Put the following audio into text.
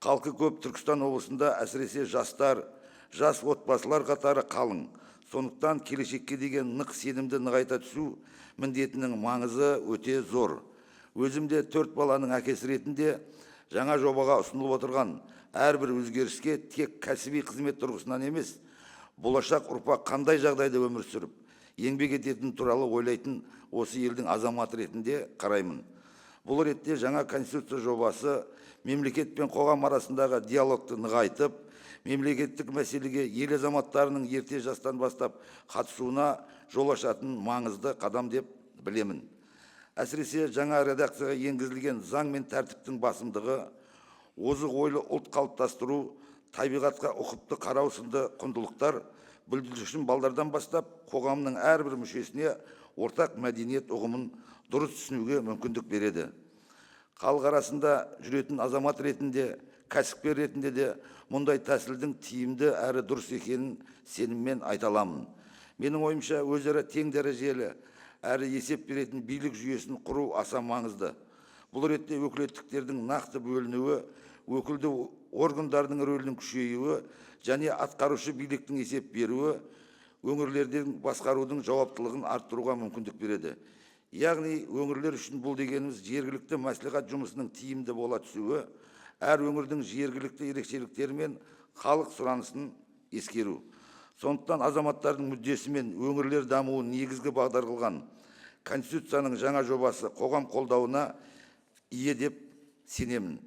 Халқы көп Түркістан облысында әсіресе жастар, жас отбасылар қатары қалың. Сондықтан келешекке деген нық сенімді нығайта түсу міндетінің маңызы өте зор. Өзімде 4 баланың әкесі ретінде жаңа жобаға ұсынылып отырған әрбір өзгеріске тек кәсіби қызмет тұрғысынан емес, болашақ ұрпақ қандай жағдайда өмір сүріп, еңбек ететін туралы ойлайтын осы елдің азаматы ретінде қараймын. Бұл ретте жаңа конституция жобасы мемлекет пен қоғам арасындағы диалогты нығайтып, мемлекеттік мәселеге ел азаматтарының ерте жастан бастап қатысуына жол ашатын маңызды қадам деп білемін. Әсіресе жаңа редакцияға енгізілген заң мен тәртіптің басымдығы, озық ойлы ұлт қалыптастыру, табиғатқа ұқыпты қарау сынды құндылықтар бүлдіршін балдардан бастап қоғамның әрбір мүшесіне ортақ мәдениет ұғымын дұрыс түсінуге мүмкіндік береді. Халық арасында жүретін азамат ретінде, кәсіпкер ретінде де мұндай тәсілдің тиімді әрі дұрыс екенін сеніммен айта аламын. Менің ойымша, өзара тең дәрежелі әрі есеп беретін билік жүйесін құру аса маңызды. Бұл ретте өкілеттіктердің нақты бөлінуі, өкілді органдардың рөлінің күшеюі және атқарушы биліктің есеп беруі өңірлердің басқарудың жауаптылығын арттыруға мүмкіндік береді. Яғни өңірлер үшін бұл дегеніміз жергілікті мәслихат жұмысының тиімді бола түсуі, әр өңірдің жергілікті ерекшеліктері мен халық сұранысын ескеру. Сондықтан азаматтардың мүддесі мен өңірлер дамуын негізгі бағдар қылған Конституцияның жаңа жобасы қоғам қолдауына ие деп сенемін.